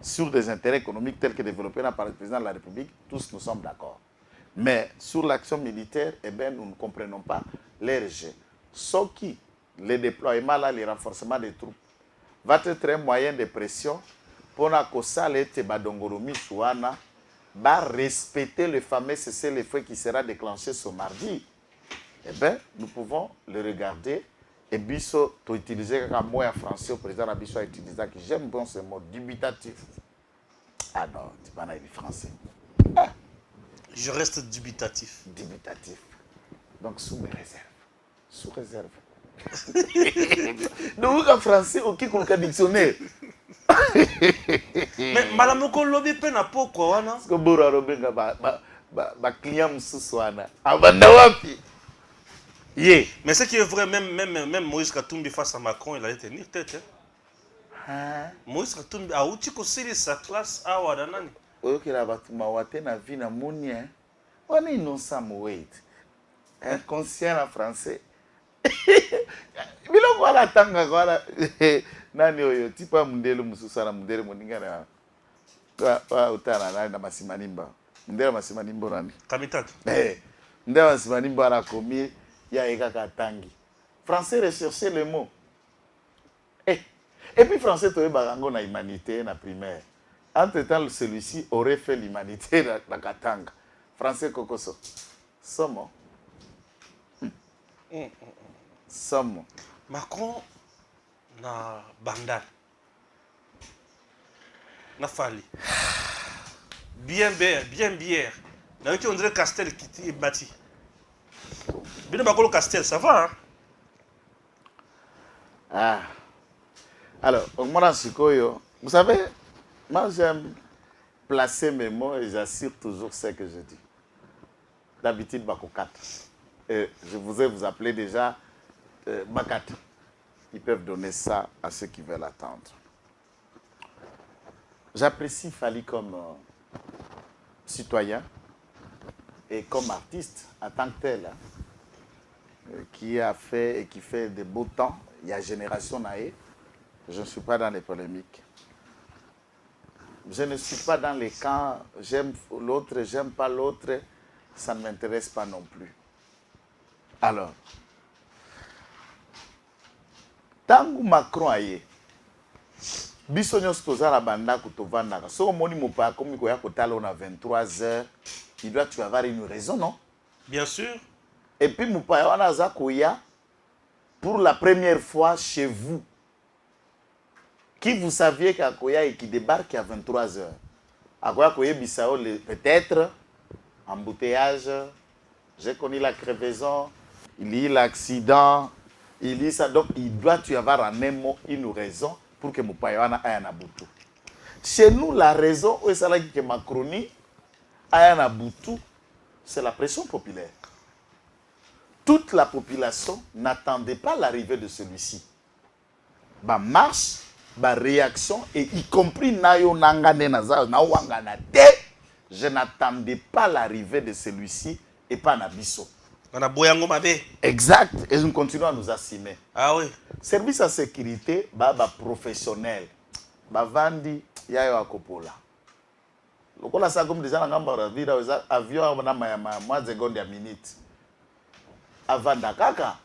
Sur des intérêts économiques tels que développés par le président de la République, tous nous sommes d'accord. Mais sur l'action militaire, eh bien, nous ne comprenons pas les rejets. Sauf qui, le déploiement, là, le renforcement des troupes, va être un moyen de pression pour que ça, les Tebadongoromi Souana, va respecter le fameux cessez-le-feu qui sera déclenché ce mardi. Eh bien, nous pouvons le regarder. Et Bisso, tu utilises un mot en français, au président Bisso a utilisé, que j'aime bien ce mot, dubitatif. Ah non, tu parles pas français. Ah. Je reste dubitatif. Dubitatif. Donc, sous mes réserves. Sous réserve. Donc, en français, au qui le dictionnaire. Mais Malamoko Lobby pena pourquoi, wana? Parce que Bora Robenga, ba client Souswana. Abanawapi. Yeah. Mais ce qui est vrai, même Moïse Katumbi face à Macron, il allait tenir tête. Hein? Moïse Katumbi a outil que sa classe à Wadanani. Ok, la batuma wate na vie na mounien. On est innocent, wait. Inconscient en français. Bilo kwa la tanga kwa la nani oyo tipa mundele mususana mundele moninga na wa utana nani na masimanimba. Mundele masimanimba nani? Kamitatu. Mundele masimanimba na komi ya eka katangi. Français rechercher le mot. Et puis français toye barango na humanité na primaire. Entre-temps, celui-ci aurait fait l'humanité dans Katanga. Français Kokoso. Somo. Somo. Macron na bandal. Na fali. Bien bière. Na on dirait Castel qui est bâti. Bien bakolo Castel, ça va hein? Ah. Alors, au moment Sikoyo, vous savez, moi j'aime placer mes mots et j'assure toujours ce que je dis. D'habitude, Bakokat. Je vous ai vous appelé déjà Bakat. Ils peuvent donner ça à ceux qui veulent attendre. J'apprécie Fali comme citoyen et comme artiste en tant que tel, qui a fait et qui fait de beaux temps. Il y a génération naïe. Je ne suis pas dans les polémiques. Je ne suis pas dans les camps, j'aime l'autre, j'aime pas l'autre, ça ne m'intéresse pas non plus. Alors, tangu Macron aye, biso nyonso toza na bandako tovandaka. So omoni mopa komi koya kotala on a 23h, il doit tu avoir une raison, non? Bien sûr. Et puis mopa wana aza koya pour la première fois chez vous. Qui vous saviez qu'Akoya et qui débarque à 23h. Akoya Koye Bissau, peut-être, embouteillage, j'ai connu la crevaison, il y a l'accident, il y a ça. Donc, il doit y avoir en un mot une raison pour que Moupayana ait un aboutou. Chez nous, la raison où c'est là que Macronie a un aboutou, c'est la pression populaire. Toute la population n'attendait pas l'arrivée de celui-ci. Bah, marche. ba réaction et y compris nayo nangane naza na wangana te. Je n'attendais pas l'arrivée de celui-ci et pas Nabiso. On a boyango mabe. Exact, et nous continuons à nous assumer. Ah oui. Service à sécurité, ba professionnel, ba vandi yayo akopola. Lokola ça comme déjà ngamba ravira avion na ma seconde ya minute. Avanda kaka,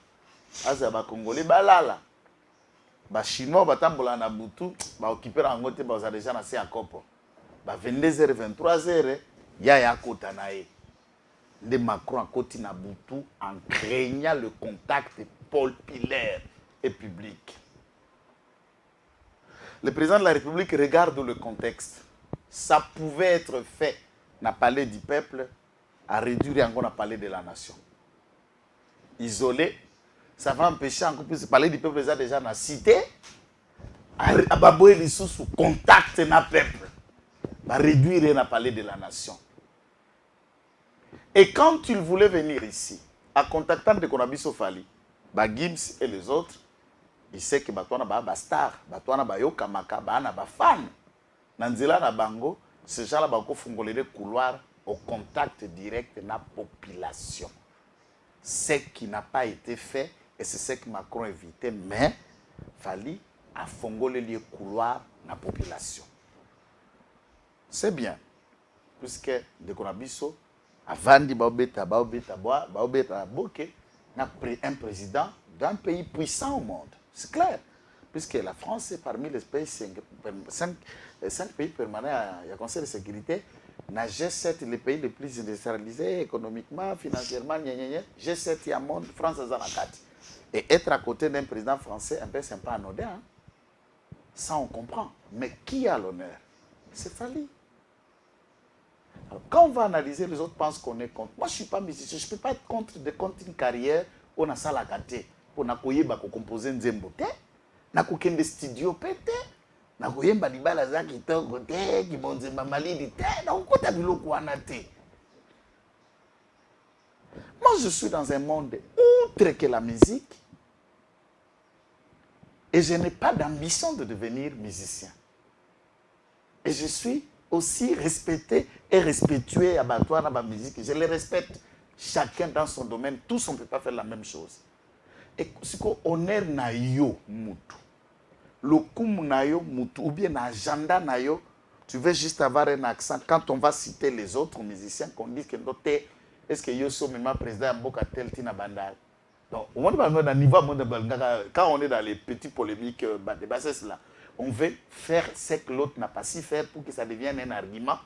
asa ba congolais balala. Ba chinois batambola na butu, ba occuper en ngote ba déjà na se akopo. Ba 22h 23h yaya kota na ye. De Macron à côté na butu en craignant le contact populaire et public. Le président de la République regarde le contexte. Ça pouvait être fait dans le palais du peuple à réduire encore dans le palais de la nation. Isolé, ça va empêcher encore plus le palais du peuple déjà dans la cité à babouer les sous contact dans le peuple, à réduire dans le palais de la nation. Et quand il voulait venir ici, à contactant de Konabiso Fali, Gims et les autres, il sait que Batouana ba star, Batouana ba yoka maka, ba fan. Nanzela na bango, ces gens-là ba ko fungolé des couloirs au contact direct de la population. Ce qui n'a pas été fait et c'est ce que Macron évitait, mais Fali a fongolé les couloirs de la population. C'est bien, puisque de Konabiso avant de un président d'un pays puissant au monde. C'est clair. Puisque la France est parmi les pays 5 pays permanents à Conseil de sécurité. Dans G7, les pays les plus industrialisés économiquement, financièrement, G7, il y a le monde, France est dans la carte. Et être à côté d'un président français, un peu sympa anodin, hein? Ça on comprend. Mais qui a l'honneur? C'est Fali. Alors, quand on va analyser, les autres pensent qu'on est contre. Moi, je ne suis pas musicien. Je ne peux pas être contre une carrière où on a ça la gâté. Pour composer un zembote. Na kokende studio pété. Na koyemba libala za kitoko te, ki bonzemba malidi te, na kokota biloko wana te. Moi, je suis dans un monde outre que la musique. Et je n'ai pas d'ambition de devenir musicien. Et je suis aussi respecté et respectué à Batouana, à la musique. Je les respecte chacun dans son domaine. Tous, on ne peut pas faire la même chose. Et ce qu'on est na yo mutu. Le koum na yo mutu, ou bien l'agenda na yo, tu veux juste avoir un accent. Quand on va citer les autres musiciens, qu'on dit que d'autres, est-ce que yo so même président Mboka tel tina bandal. Donc, au moment niveau quand on est dans les petits polémiques, c'est cela. On veut faire ce que l'autre n'a pas si fait pour que ça devienne un argument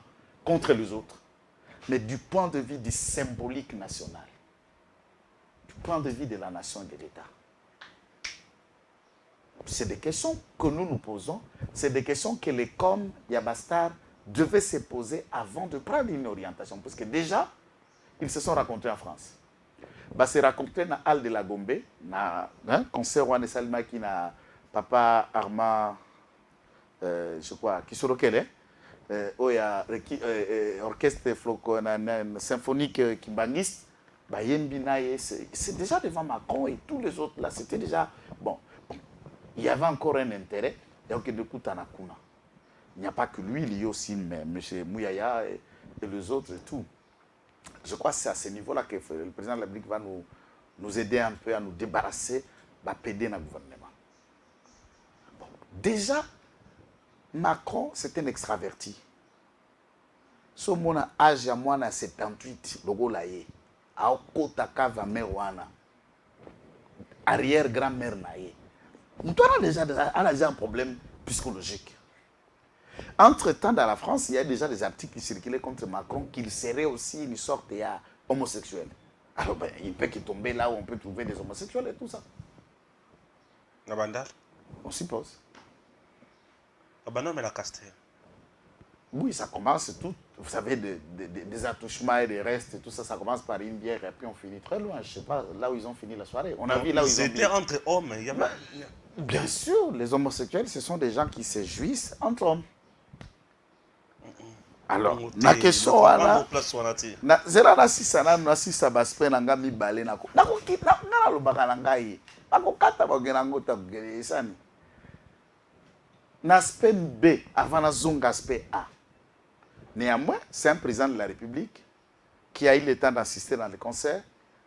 contre les autres. Mais du point de vue du symbolique national, du point de vue de la nation et de l'État, c'est des questions que nous nous posons, c'est des questions que les com Yabastar devaient se poser avant de prendre une orientation. Parce que déjà, ils se sont rencontrés en France. Bah, c'est rencontré dans la Halle de la Gombe, dans un concert Juan Salma qui n'a Papa Armand, je crois, qui sur lequel il y a orchestre symphonique qui baniste, bah, c'est déjà devant Macron et tous les autres là, c'était déjà bon. Il y avait encore un intérêt, donc du coup, Tanakuna. Il n'y a pas que lui, il y a aussi M. Mouyaya et les autres et tout. Je crois que c'est à ce niveau-là que le président de la République va nous aider un peu à nous débarrasser de péder dans le gouvernement. Bon. Déjà, Macron, c'est un extraverti. So mon âge à moi, na 78, le go laye. A kota kava merwana. Arrière-grand-mère naye. On a déjà un problème psychologique. Entre-temps, dans la France, il y a déjà des articles qui circulaient contre Macron qu'il serait aussi une sorte d'homosexuel. Alors, ben, il peut tomber là où on peut trouver des homosexuels et tout ça. Nabandal? On s'y pose. Nabandal, mais la Castel. Oui, ça commence tout. Vous savez, des attouchements et des restes et tout ça, ça commence par une bière et puis on finit très loin. Je ne sais pas, là où ils ont fini la soirée. On a vu là où ils ont C'était entre hommes. Il y avait... Bien sûr, les homosexuels, ce sont des gens qui se jouissent entre hommes. Alors, la question là, c'est là si ça n'a si ça va se faire dans mi balé na ko. Na ko kita na lo baka na ngai. Ba ko kata ba gena ngota gere isani. L'aspect B avant la zone aspect A. Néanmoins, c'est un président de la République qui a eu le temps d'assister dans les concerts,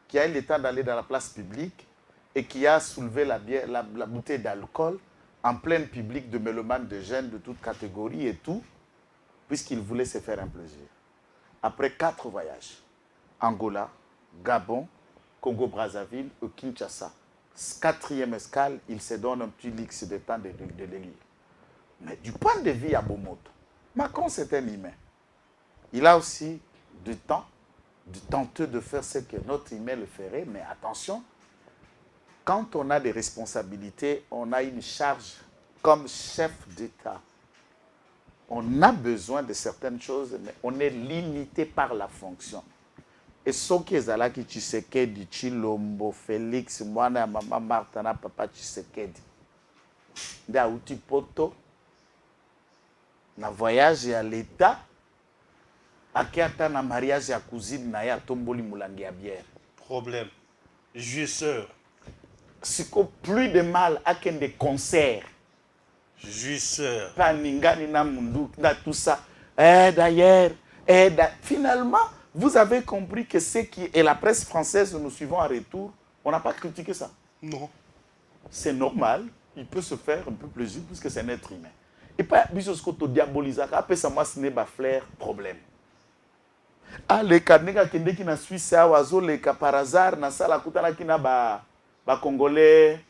qui a eu le temps d'aller dans la place publique et qui a soulevé la bouteille d'alcool en plein public de mélomanes, de jeunes de toutes catégories et tout, puisqu'il voulait se faire un plaisir. Après 4 voyages, Angola, Gabon, Congo-Brazzaville et Kinshasa, 4e escale, il se donne un petit luxe de temps de l'élire. Mais du point de vue à Bomoto, Macron c'est un humain. Il a aussi du temps de tenter de faire ce que notre humain le ferait, mais attention, quand on a des responsabilités, on a une charge comme chef d'État. On a besoin de certaines choses, mais on est limité par la fonction. Et ce qui est là, qui Tshisekedi, Chilombo, Félix, moi, maman Martha, papa Tshisekedi, Daouti Poto, na voyage à l'État, akiata na mariage à cousine na ya tomboli mulangi à bière. Problème. Jouisseur. C'est plus de mal à qu'un des concerts. Jouisseur. Paningani na mundu, na tout ça. D'ailleurs, finalement, vous avez compris que ce qui est la presse française, nous suivons en retour, on n'a pas critiqué ça. Non. C'est normal, il peut se faire un peu plaisir puisque c'est un être humain. Et pas biso ce qu'on diabolise, après ça moi ce n'est pas flair problème. Ah les kanega kende ki na Suisse a wazo les ka par hasard na sala kutana ki na ba congolais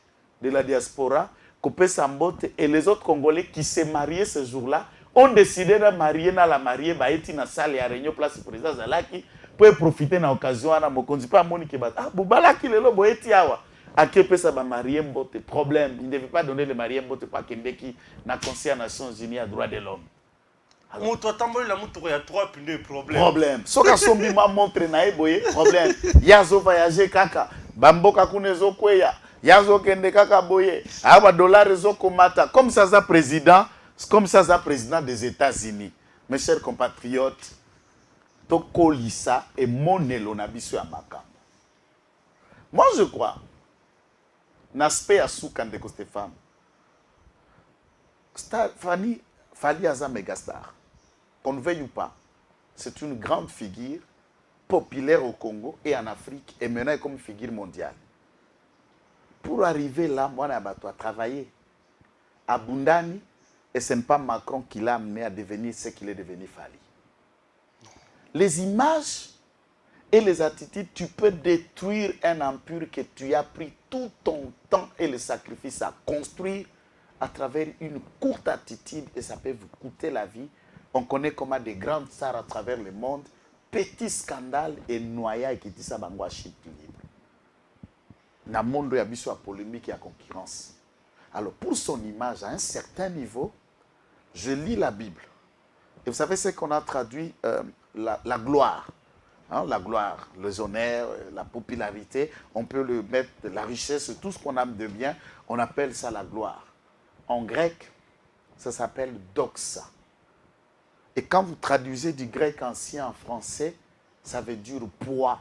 de la diaspora coupé Sambote et les autres congolais qui se mariaient ce jour-là ont décidé de marier na la mariée ba eti na salle ya réunion place président Zalaki pour profiter na occasion na mokonzi pas moni ke ba ah bubala ki lelo bo eti awa akepe sa ba marié mbote problème il ne devait pas donner le marié mbote pa kende ki na Conseil des Nations Unies à droits de l'homme. Moto atamboli la moto ya 3 pneus problème. Problème. Soka sombi ma montre na eboye problème. Yazo voyager kaka. Bamboka kunezo kweya. Yazo kende kaka boye. Aba dollar zo komata comme ça président, comme ça président des États-Unis. Mes chers compatriotes, tokolisa et monelo na biso ya makambo. Moi je crois n'aspect à soukande ko Stéphane. Fanny Fally Aza mégastar. Qu'on ne veuille ou pas, c'est une grande figure populaire au Congo et en Afrique et maintenant comme figure mondiale. Pour arriver là, moi, je dois travailler à Bundani et ce n'est pas Macron qui l'a amené à devenir ce qu'il est devenu Fally. Les images et les attitudes, tu peux détruire un empire que tu as pris tout ton temps et le sacrifice à construire à travers une courte attitude et ça peut vous coûter la vie. On connaît comment des grandes stars à travers le monde, petit scandale et noya et qui dit ça bangwa chute libre. Na monde ya biso à polémique et à concurrence. Alors pour son image à un certain niveau, je lis la Bible. Et vous savez ce qu'on a traduit la gloire. Hein, la gloire, les honneurs, la popularité, on peut le mettre, la richesse, tout ce qu'on a de bien, on appelle ça la gloire. En grec, ça s'appelle doxa. Et quand vous traduisez du grec ancien en français, ça veut dire poids.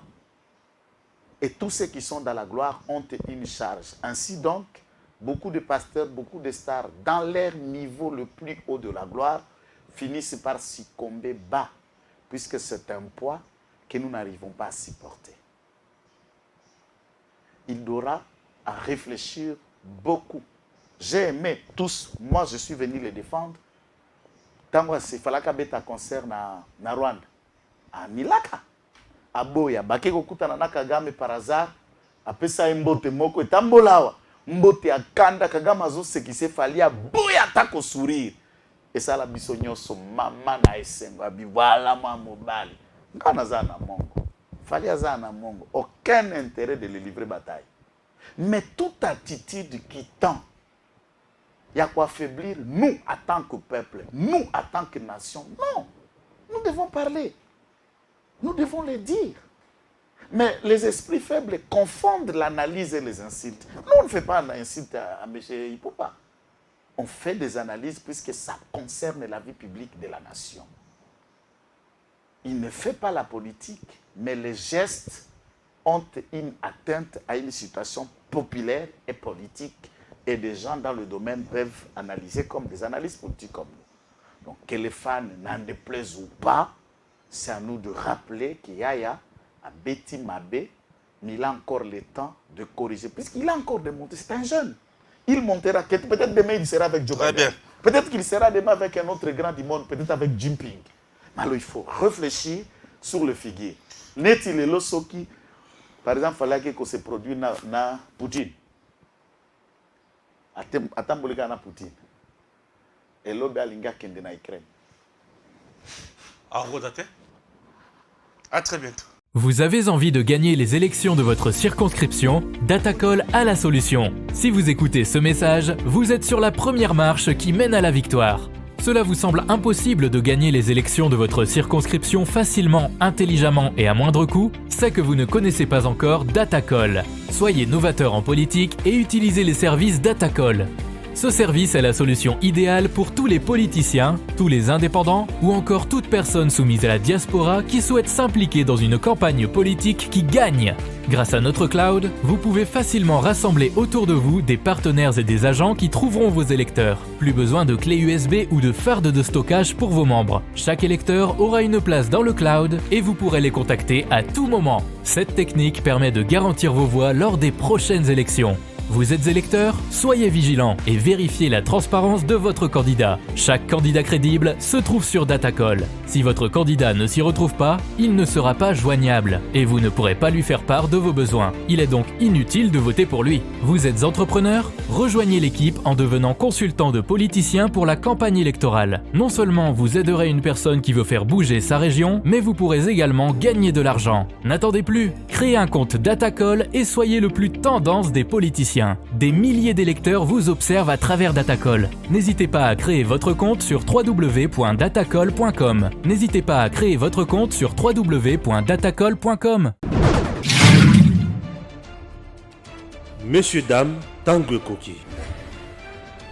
Et tous ceux qui sont dans la gloire ont une charge. Ainsi donc, beaucoup de pasteurs, beaucoup de stars, dans leur niveau le plus haut de la gloire, finissent par succomber bas, puisque c'est un poids que nous n'arrivons pas à supporter. Il aura à réfléchir beaucoup. J'ai aimé tous, moi je suis venu les défendre. Tango il fallait qu'il y ait un concert na Rwanda. À Milaka. À Boya. Bakeko kutana na Kagame par hasard. Après ça, mbote moko. Tambolawa. Mbote à Kanda. Kagame azo ce qui s'est fallu à Boya tako sourire. Et ça la bisogno so mama na esengo. Abi voilà ma mobile. Ngana za na mongo. Fallait aza na mongo. Aucun intérêt de le livrer bataille. Mais toute attitude qui tend. Il y a quoi affaiblir nous en tant que peuple, nous en tant que nation. Non, nous devons parler. Nous devons le dire. Mais les esprits faibles confondent l'analyse et les insultes. Nous, on ne fait pas d'insultes à M. Hipopa. On fait des analyses puisque ça concerne la vie publique de la nation. Il ne fait pas la politique, mais les gestes ont une atteinte à une situation populaire et politique et des gens dans le domaine peuvent analyser comme des analystes politiques comme nous. Donc, que les fans n'en déplaisent ou pas, c'est à nous de rappeler qu'Yaya a Betty Mabé, mais il a encore le temps de corriger. Puisqu'il a encore démonté, c'est un jeune. Il montera, peut-être demain il sera avec Joe Biden. Peut-être qu'il sera demain avec un autre grand du monde, peut-être avec Jinping. Mais alors il faut réfléchir sur le figuier. N'est-il le Soki, par exemple, il fallait que se produise na Poutine. Attends, na Poutine. Et l'obé alinga kende na Ukraine. À très bientôt. Vous avez envie de gagner les élections de votre circonscription? Datacol a la solution. Si vous écoutez ce message, vous êtes sur la première marche qui mène à la victoire. Cela vous semble impossible de gagner les élections de votre circonscription facilement, intelligemment et à moindre coût? C'est que vous ne connaissez pas encore Datacol. Soyez novateur en politique et utilisez les services Datacol. Ce service est la solution idéale pour tous les politiciens, tous les indépendants ou encore toute personne soumise à la diaspora qui souhaite s'impliquer dans une campagne politique qui gagne. Grâce à notre cloud, vous pouvez facilement rassembler autour de vous des partenaires et des agents qui trouveront vos électeurs. Plus besoin de clés USB ou de fardes de stockage pour vos membres. Chaque électeur aura une place dans le cloud et vous pourrez les contacter à tout moment. Cette technique permet de garantir vos voix lors des prochaines élections. Vous êtes électeur? Soyez vigilant et vérifiez la transparence de votre candidat. Chaque candidat crédible se trouve sur Datacol. Si votre candidat ne s'y retrouve pas, il ne sera pas joignable et vous ne pourrez pas lui faire part de vos besoins. Il est donc inutile de voter pour lui. Vous êtes entrepreneur? Rejoignez l'équipe en devenant consultant de politicien pour la campagne électorale. Non seulement vous aiderez une personne qui veut faire bouger sa région, mais vous pourrez également gagner de l'argent. N'attendez plus, créez un compte Datacol et soyez le plus tendance des politiciens. Des milliers d'électeurs vous observent à travers Datacol. N'hésitez pas à créer votre compte sur www.datacol.com. N'hésitez pas à créer votre compte sur www.datacol.com. Messieurs, dames, Tanguy Koki.